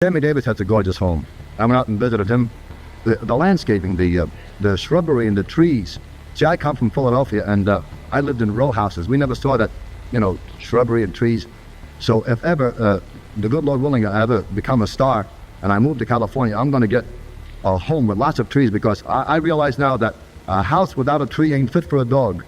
Sammy Davis has a gorgeous home. I went out and visited him. The landscaping, the shrubbery and the trees. See, I come from Philadelphia, and I lived in row houses. We never saw that, shrubbery and trees. So if ever, the good Lord willing, I ever become a star and I move to California, I'm going to get a home with lots of trees, because I realize now that a house without a tree ain't fit for a dog.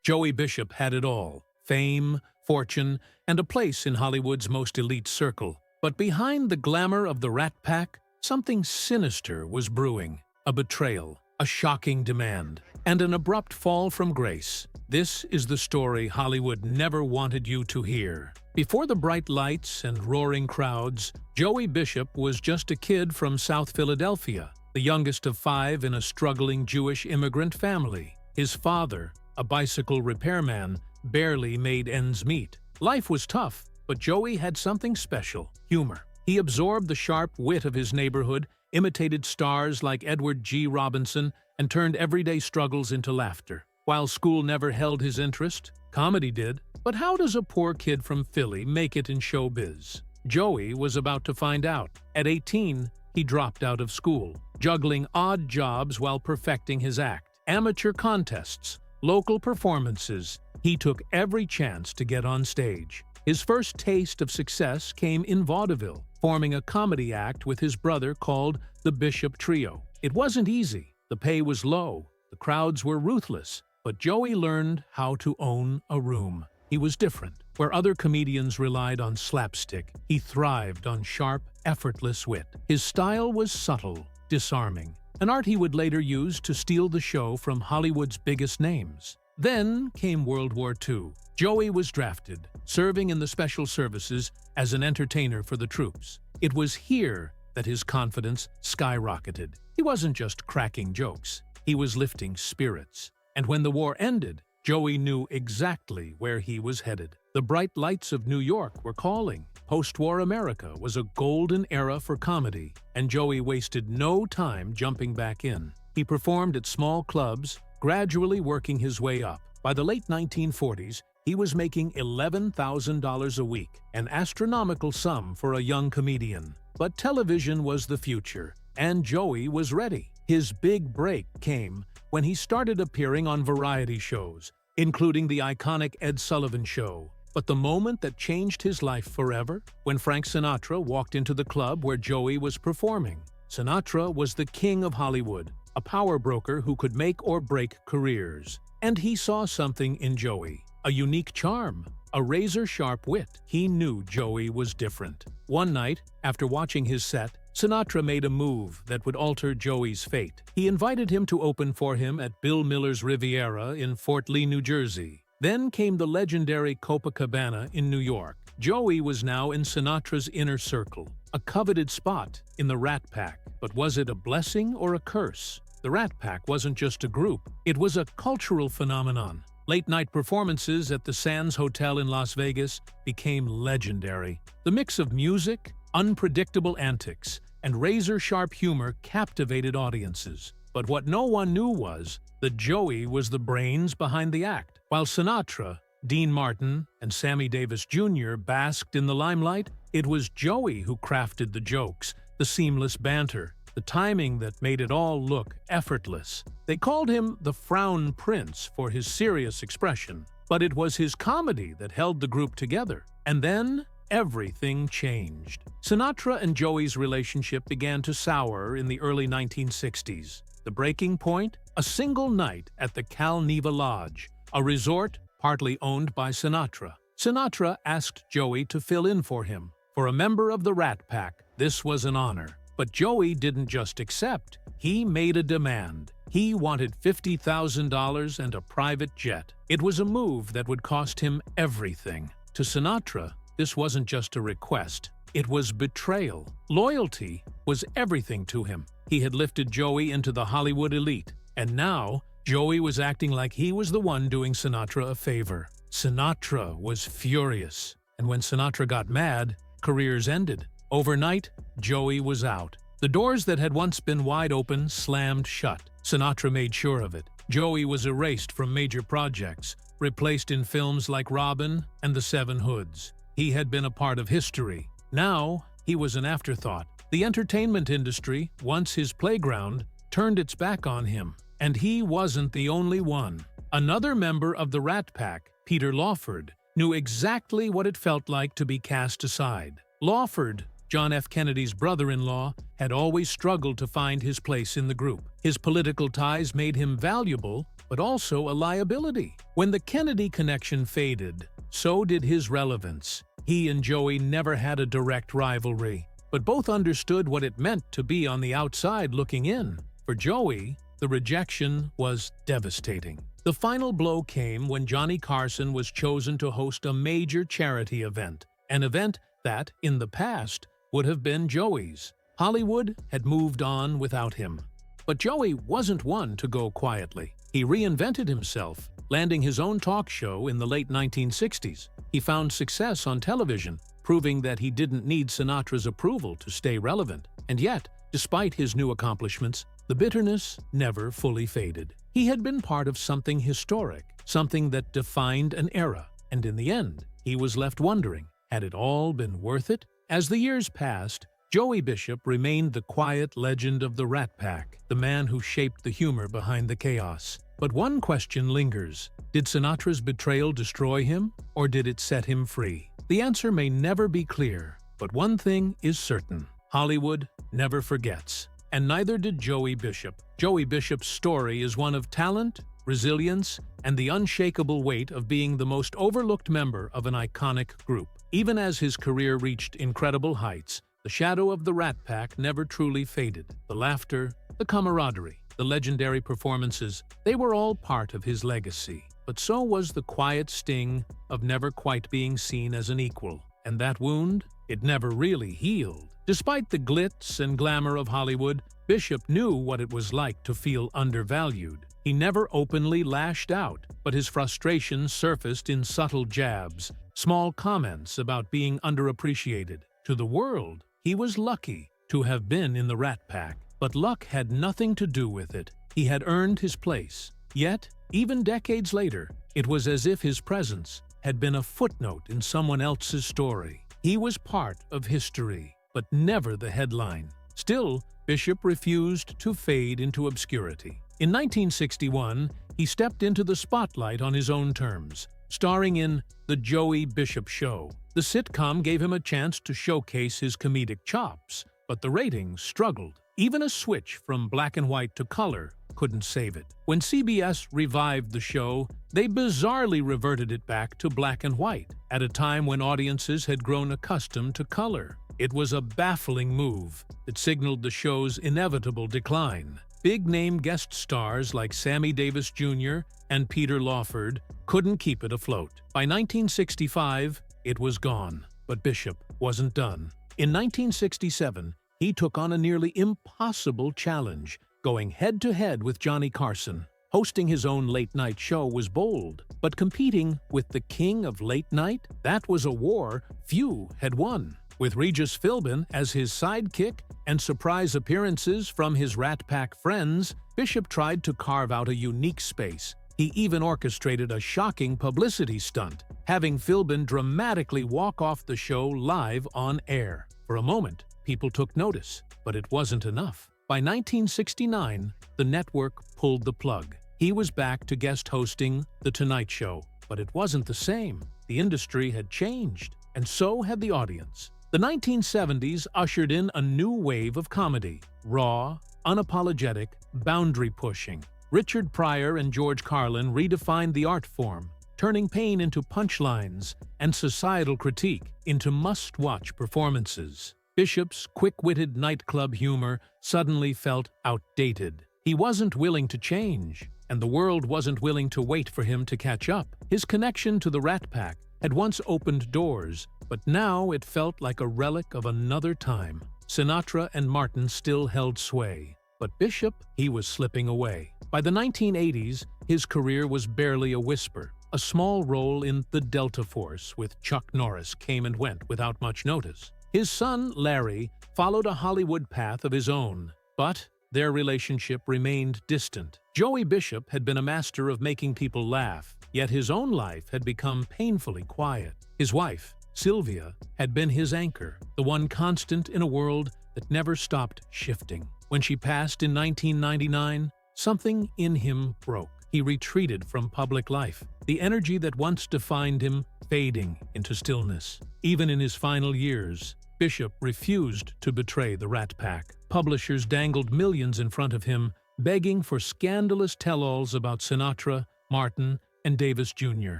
Joey Bishop had it all: fame, fortune, and a place in Hollywood's most elite circle. But behind the glamour of the Rat Pack, something sinister was brewing. A betrayal, a shocking demand, and an abrupt fall from grace. This is the story Hollywood never wanted you to hear. Before the bright lights and roaring crowds, Joey Bishop was just a kid from South Philadelphia, the youngest of 5 in a struggling Jewish immigrant family. His father, a bicycle repairman, barely made ends meet. Life was tough, but Joey had something special: humor. He absorbed the sharp wit of his neighborhood, imitated stars like Edward G. Robinson, and turned everyday struggles into laughter. While school never held his interest, comedy did. But how does a poor kid from Philly make it in showbiz? Joey was about to find out. At 18, he dropped out of school, juggling odd jobs while perfecting his act. Amateur contests, local performances. He took every chance to get on stage. His first taste of success came in vaudeville, forming a comedy act with his brother called the Bishop Trio. It wasn't easy. The pay was low. The crowds were ruthless. But Joey learned how to own a room. He was different. Where other comedians relied on slapstick, he thrived on sharp, effortless wit. His style was subtle, disarming, an art he would later use to steal the show from Hollywood's biggest names. Then came World War II. Joey was drafted, serving in the special services as an entertainer for the troops. It was here that his confidence skyrocketed. He wasn't just cracking jokes. He was lifting spirits. And when the war ended, Joey knew exactly where he was headed. The bright lights of New York were calling. Post-war America was a golden era for comedy, and Joey wasted no time jumping back in. He performed at small clubs, gradually working his way up. By the late 1940s, he was making $11,000 a week, an astronomical sum for a young comedian. But television was the future, and Joey was ready. His big break came when he started appearing on variety shows, including the iconic Ed Sullivan Show. But the moment that changed his life forever? When Frank Sinatra walked into the club where Joey was performing. Sinatra was the king of Hollywood, a power broker who could make or break careers. And he saw something in Joey, a unique charm, a razor-sharp wit. He knew Joey was different. One night, after watching his set, Sinatra made a move that would alter Joey's fate. He invited him to open for him at Bill Miller's Riviera in Fort Lee, New Jersey. Then came the legendary Copacabana in New York. Joey was now in Sinatra's inner circle, a coveted spot in the Rat Pack. But was it a blessing or a curse? The Rat Pack wasn't just a group, it was a cultural phenomenon. Late-night performances at the Sands Hotel in Las Vegas became legendary. The mix of music, unpredictable antics, and razor-sharp humor captivated audiences. But what no one knew was that Joey was the brains behind the act. While Sinatra, Dean Martin, and Sammy Davis Jr. basked in the limelight, it was Joey who crafted the jokes, the seamless banter, the timing that made it all look effortless. They called him the Frown Prince for his serious expression, but it was his comedy that held the group together. And then everything changed. Sinatra and Joey's relationship began to sour in the early 1960s. The breaking point? A single night at the Cal Neva Lodge, a resort partly owned by Sinatra. Sinatra asked Joey to fill in for him. For a member of the Rat Pack, this was an honor. But Joey didn't just accept. He made a demand. He wanted $50,000 and a private jet. It was a move that would cost him everything. To Sinatra, this wasn't just a request. It was betrayal. Loyalty was everything to him. He had lifted Joey into the Hollywood elite, and now Joey was acting like he was the one doing Sinatra a favor. Sinatra was furious, and when Sinatra got mad, careers ended. Overnight, Joey was out. The doors that had once been wide open slammed shut. Sinatra made sure of it. Joey was erased from major projects, replaced in films like Robin and The Seven Hoods. He had been a part of history. Now, he was an afterthought. The entertainment industry, once his playground, turned its back on him. And he wasn't the only one. Another member of the Rat Pack, Peter Lawford, knew exactly what it felt like to be cast aside. Lawford, John F. Kennedy's brother-in-law, had always struggled to find his place in the group. His political ties made him valuable, but also a liability. When the Kennedy connection faded, so did his relevance. He and Joey never had a direct rivalry, but both understood what it meant to be on the outside looking in. For Joey, the rejection was devastating. The final blow came when Johnny Carson was chosen to host a major charity event, an event that, in the past, would have been Joey's. Hollywood had moved on without him. But Joey wasn't one to go quietly. He reinvented himself, landing his own talk show in the late 1960s. He found success on television, proving that he didn't need Sinatra's approval to stay relevant. And yet, despite his new accomplishments, the bitterness never fully faded. He had been part of something historic, something that defined an era, and in the end, he was left wondering, had it all been worth it? As the years passed, Joey Bishop remained the quiet legend of the Rat Pack, the man who shaped the humor behind the chaos. But one question lingers. Did Sinatra's betrayal destroy him, or did it set him free? The answer may never be clear, but one thing is certain. Hollywood never forgets. And neither did Joey Bishop. Joey Bishop's story is one of talent, resilience, and the unshakable weight of being the most overlooked member of an iconic group. Even as his career reached incredible heights, the shadow of the Rat Pack never truly faded. The laughter, the camaraderie, the legendary performances, they were all part of his legacy. But so was the quiet sting of never quite being seen as an equal. And that wound, it never really healed. Despite the glitz and glamour of Hollywood, Bishop knew what it was like to feel undervalued. He never openly lashed out, but his frustration surfaced in subtle jabs, small comments about being underappreciated. To the world, he was lucky to have been in the Rat Pack, but luck had nothing to do with it. He had earned his place. Yet, even decades later, it was as if his presence had been a footnote in someone else's story. He was part of history, but never the headline. Still, Bishop refused to fade into obscurity. In 1961, he stepped into the spotlight on his own terms, starring in The Joey Bishop Show. The sitcom gave him a chance to showcase his comedic chops, but the ratings struggled. Even a switch from black and white to color couldn't save it. When CBS revived the show, they bizarrely reverted it back to black and white, at a time when audiences had grown accustomed to color. It was a baffling move that signaled the show's inevitable decline. Big-name guest stars like Sammy Davis Jr. and Peter Lawford couldn't keep it afloat. By 1965, it was gone. But Bishop wasn't done. In 1967, he took on a nearly impossible challenge, going head-to-head with Johnny Carson. Hosting his own late-night show was bold, but competing with the king of late night, that was a war few had won. With Regis Philbin as his sidekick and surprise appearances from his Rat Pack friends, Bishop tried to carve out a unique space. He even orchestrated a shocking publicity stunt, having Philbin dramatically walk off the show live on air. For a moment, people took notice, but it wasn't enough. By 1969, the network pulled the plug. He was back to guest hosting The Tonight Show, but it wasn't the same. The industry had changed, and so had the audience. The 1970s ushered in a new wave of comedy, raw, unapologetic, boundary-pushing. Richard Pryor and George Carlin redefined the art form, turning pain into punchlines and societal critique into must-watch performances. Bishop's quick-witted nightclub humor suddenly felt outdated. He wasn't willing to change, and the world wasn't willing to wait for him to catch up. His connection to the Rat Pack had once opened doors, but now it felt like a relic of another time. Sinatra and Martin still held sway, but Bishop, he was slipping away. By the 1980s, his career was barely a whisper. A small role in The Delta Force with Chuck Norris came and went without much notice. His son, Larry, followed a Hollywood path of his own, but their relationship remained distant. Joey Bishop had been a master of making people laugh, yet his own life had become painfully quiet. His wife, Sylvia had been his anchor, the one constant in a world that never stopped shifting. When she passed in 1999, something in him broke. He retreated from public life, the energy that once defined him fading into stillness. Even in his final years, Bishop refused to betray the Rat Pack. Publishers dangled millions in front of him, begging for scandalous tell-alls about Sinatra, Martin, and Davis Jr.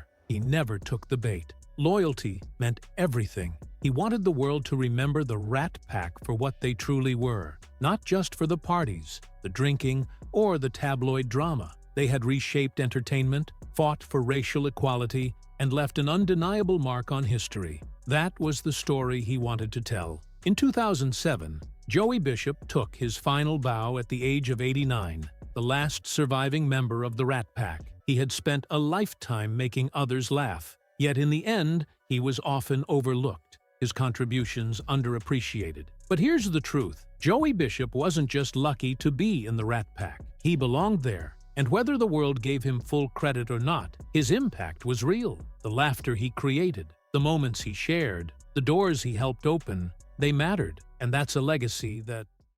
He never took the bait. Loyalty meant everything. He wanted the world to remember the Rat Pack for what they truly were, not just for the parties, the drinking, or the tabloid drama. They had reshaped entertainment, fought for racial equality, and left an undeniable mark on history. That was the story he wanted to tell. In 2007, Joey Bishop took his final bow at the age of 89, the last surviving member of the Rat Pack. He had spent a lifetime making others laugh, yet in the end, he was often overlooked, his contributions underappreciated. But here's the truth. Joey Bishop wasn't just lucky to be in the Rat Pack. He belonged there. And whether the world gave him full credit or not, his impact was real. The laughter he created, the moments he shared, the doors he helped open, they mattered. And that's a legacy that